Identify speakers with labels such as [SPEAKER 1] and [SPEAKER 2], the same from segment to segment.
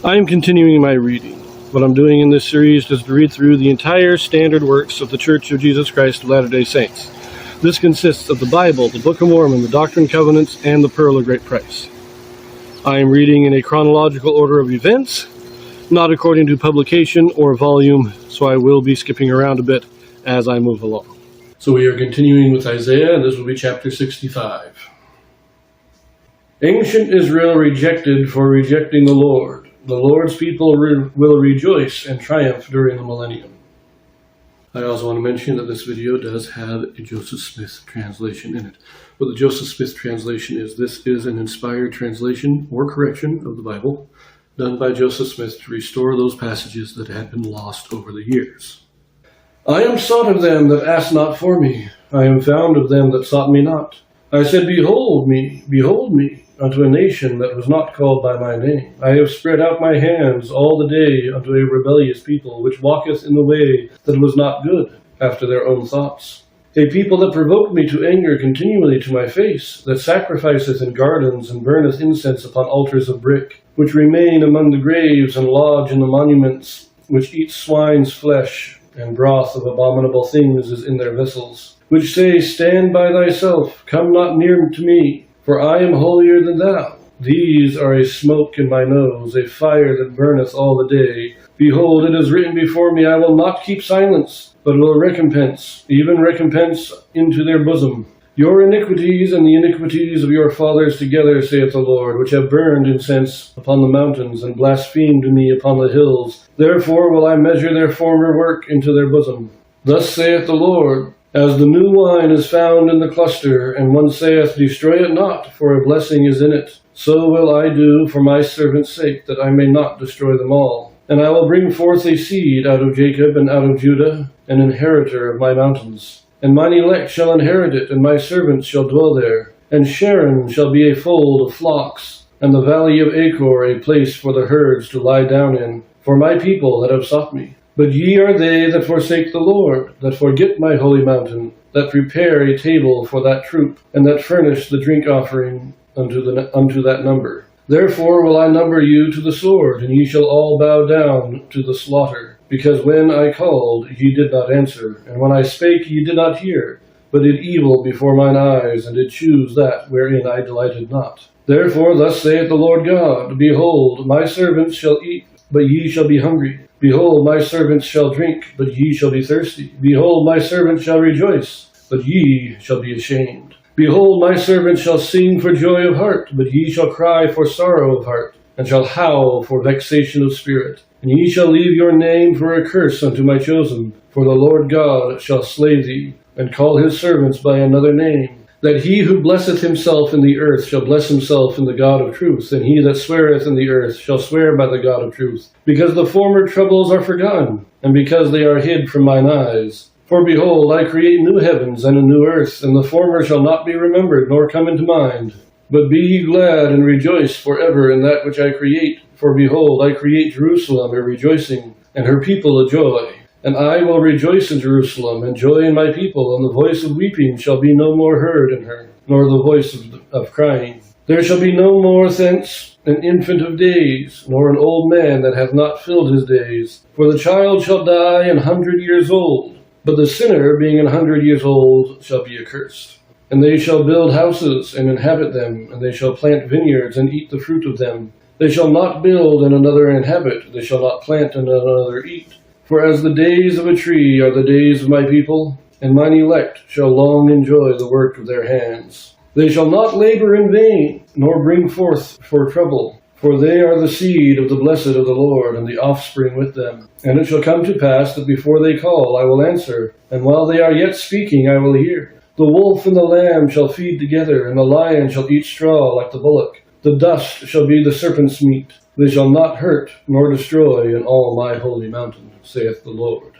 [SPEAKER 1] I am continuing my reading. What I'm doing in this series is to read through the entire standard works of the Church of Jesus Christ of Latter-day Saints. This consists of the Bible, the Book of Mormon, the Doctrine and Covenants, and the Pearl of Great Price. I am reading in a chronological order of events, not according to publication or volume, so I will be skipping around a bit as I move along. So we are continuing with Isaiah, and this will be chapter 65. Ancient Israel rejected for rejecting the Lord. The Lord's people will rejoice and triumph during the Millennium. I also want to mention that this video does have a Joseph Smith translation in it. What the Joseph Smith translation is, this is an inspired translation or correction of the Bible done by Joseph Smith to restore those passages that had been lost over the years. I am sought of them that asked not for me. I am found of them that sought me not. I said, behold me, unto a nation that was not called by my name. I have spread out my hands all the day unto a rebellious people, which walketh in the way that was not good, after their own thoughts. A people that provoked me to anger continually to my face, that sacrificeth in gardens, and burneth incense upon altars of brick, which remain among the graves, and lodge in the monuments, which eat swine's flesh, and broth of abominable things is in their vessels, which say, stand by thyself, come not near to me, for I am holier than thou. These are a smoke in my nose, a fire that burneth all the day. Behold, it is written before me, I will not keep silence, but will recompense, even recompense into their bosom. Your iniquities and the iniquities of your fathers together, saith the Lord, which have burned incense upon the mountains, and blasphemed me upon the hills. Therefore will I measure their former work into their bosom. Thus saith the Lord, as the new wine is found in the cluster, and one saith, destroy it not, for a blessing is in it, so will I do for my servant's sake, that I may not destroy them all. And I will bring forth a seed out of Jacob and out of Judah, an inheritor of my mountains. And mine elect shall inherit it, and my servants shall dwell there. And Sharon shall be a fold of flocks, and the valley of Achor a place for the herds to lie down in, for my people that have sought me. But ye are they that forsake the Lord, that forget my holy mountain, that prepare a table for that troop, and that furnish the drink offering unto that number. Therefore will I number you to the sword, and ye shall all bow down to the slaughter. Because when I called, ye did not answer, and when I spake, ye did not hear, but did evil before mine eyes, and did choose that wherein I delighted not. Therefore thus saith the Lord God, behold, my servants shall eat, but ye shall be hungry. Behold, my servants shall drink, but ye shall be thirsty. Behold, my servants shall rejoice, but ye shall be ashamed. Behold, my servants shall sing for joy of heart, but ye shall cry for sorrow of heart, and shall howl for vexation of spirit. And ye shall leave your name for a curse unto my chosen, for the Lord God shall slay thee, and call his servants by another name. That he who blesseth himself in the earth shall bless himself in the God of truth, and he that sweareth in the earth shall swear by the God of truth. Because the former troubles are forgotten, and because they are hid from mine eyes. For behold, I create new heavens and a new earth, and the former shall not be remembered, nor come into mind. But be ye glad and rejoice forever in that which I create. For behold, I create Jerusalem a rejoicing, and her people a joy. And I will rejoice in Jerusalem, and joy in my people, and the voice of weeping shall be no more heard in her, nor the voice of crying. There shall be no more thence an infant of days, nor an old man that hath not filled his days. For the child shall die 100 years old, but the sinner, being 100 years old, shall be accursed. And they shall build houses, and inhabit them, and they shall plant vineyards, and eat the fruit of them. They shall not build, and another inhabit, they shall not plant, and another eat. For as the days of a tree are the days of my people, and mine elect shall long enjoy the work of their hands. They shall not labor in vain, nor bring forth for trouble, for they are the seed of the blessed of the Lord, and the offspring with them. And it shall come to pass that before they call I will answer, and while they are yet speaking I will hear. The wolf and the lamb shall feed together, and the lion shall eat straw like the bullock. The dust shall be the serpent's meat. They shall not hurt nor destroy in all my holy mountain, saith the Lord.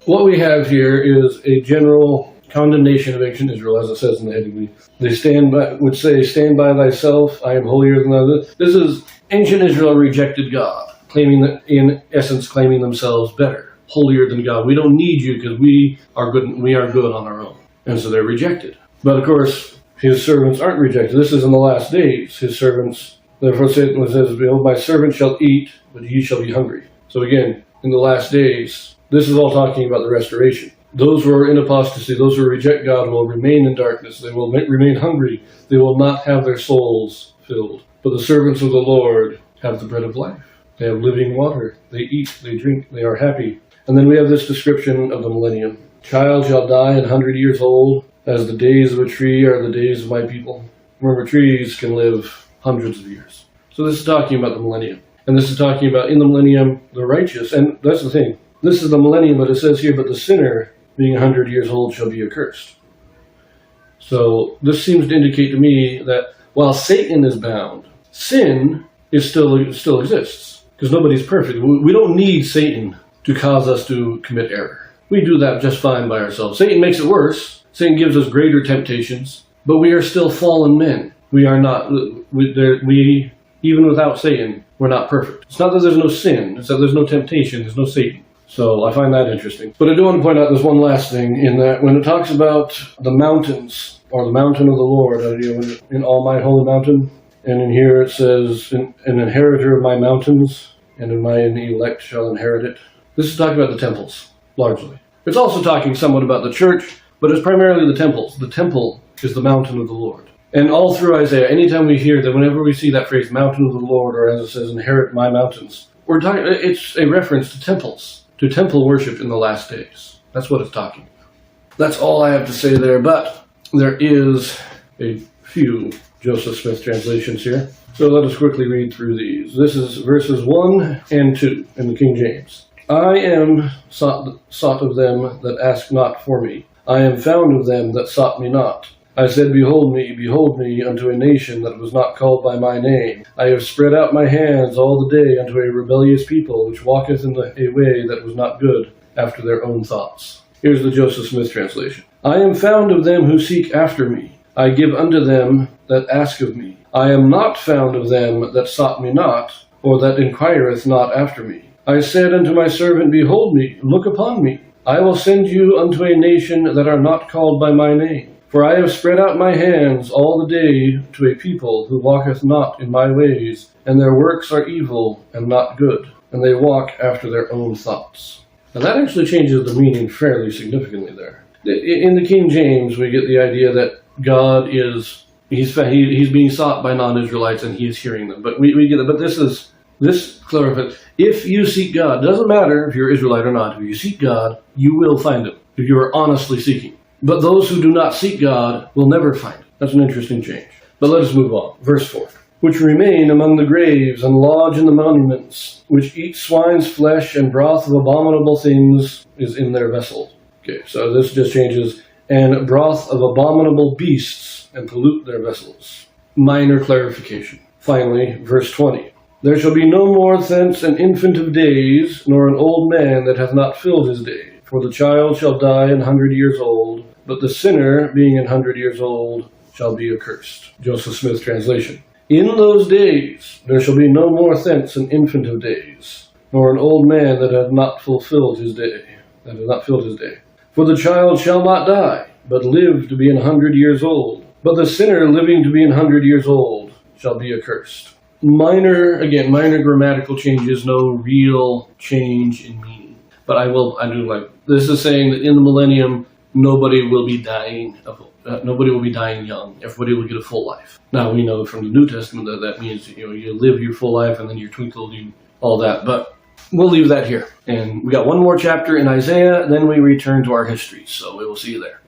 [SPEAKER 1] What we have here is a general condemnation of ancient Israel, as it says in the heading. They would say, stand by thyself, I am holier than thou. This is ancient Israel rejected God, claiming that, in essence, claiming themselves better, holier than God. We don't need you because we are good on our own. And so they're rejected. But of course, his servants aren't rejected. This is in the last days. His servants Therefore Satan says, behold, my servant shall eat, but ye shall be hungry. So again, in the last days, this is all talking about the restoration. Those who are in apostasy, those who reject God, will remain in darkness. They will remain hungry. They will not have their souls filled. But the servants of the Lord have the bread of life. They have living water. They eat, they drink, they are happy. And then we have this description of the millennium. Child shall die 100 years old, as the days of a tree are the days of my people. Remember, trees can live hundreds of years. So this is talking about the millennium. And this is talking about, in the millennium, the righteous. And that's the thing. This is the millennium, but it says here, but the sinner, being 100 years old, shall be accursed. So this seems to indicate to me that while Satan is bound, sin still exists. Because nobody's perfect. We don't need Satan to cause us to commit error. We do that just fine by ourselves. Satan makes it worse. Satan gives us greater temptations. But we are still fallen men. We are not, even without Satan, we're not perfect. It's not that there's no sin. It's that there's no temptation. There's no Satan. So I find that interesting. But I do want to point out this one last thing, in that when it talks about the mountains, or the mountain of the Lord, in all my holy mountain, and in here it says, an inheritor of my mountains, and in my elect shall inherit it. This is talking about the temples, largely. It's also talking somewhat about the church, but it's primarily the temples. The temple is the mountain of the Lord. And all through Isaiah, anytime we hear that, whenever we see that phrase, mountain of the Lord, or as it says, inherit my mountains, it's a reference to temples. To temple worship in the last days. That's what it's talking about. That's all I have to say there, but there is a few Joseph Smith translations here. So let us quickly read through these. This is verses 1 and 2 in the King James. I am sought of them that ask not for me. I am found of them that sought me not. I said, behold me, unto a nation that was not called by my name. I have spread out my hands all the day unto a rebellious people, which walketh in a way that was not good, after their own thoughts. Here's the Joseph Smith translation. I am found of them who seek after me. I give unto them that ask of me. I am not found of them that sought me not, or that inquireth not after me. I said unto my servant, behold me, look upon me. I will send you unto a nation that are not called by my name. For I have spread out my hands all the day to a people who walketh not in my ways, and their works are evil and not good, and they walk after their own thoughts. Now that actually changes the meaning fairly significantly there. In the King James, we get the idea that God he's being sought by non-Israelites and he is hearing them. But we get it. But this clarifies, if you seek God, doesn't matter if you're Israelite or not, if you seek God, you will find him, if you are honestly seeking. But those who do not seek God will never find it. That's an interesting change. But let us move on. Verse 4. Which remain among the graves and lodge in the monuments, which eat swine's flesh and broth of abominable things is in their vessels. Okay, so this just changes. And broth of abominable beasts and pollute their vessels. Minor clarification. Finally, verse 20. There shall be no more thence an infant of days, nor an old man that hath not filled his day. For the child shall die 100 years old, but the sinner, being 100 years old, shall be accursed. Joseph Smith translation. In those days there shall be no more thence an infant of days, nor an old man that hath not fulfilled his day, For the child shall not die, but live to be 100 years old. But the sinner living to be 100 years old shall be accursed. Minor grammatical changes, no real change in meaning. But I do like, this is saying that in the millennium, nobody will be dying young. Everybody will get a full life. Now we know from the New Testament that means you live your full life and then you're twinkled, all that. But we'll leave that here. And we got one more chapter in Isaiah, then we return to our history. So we will see you there.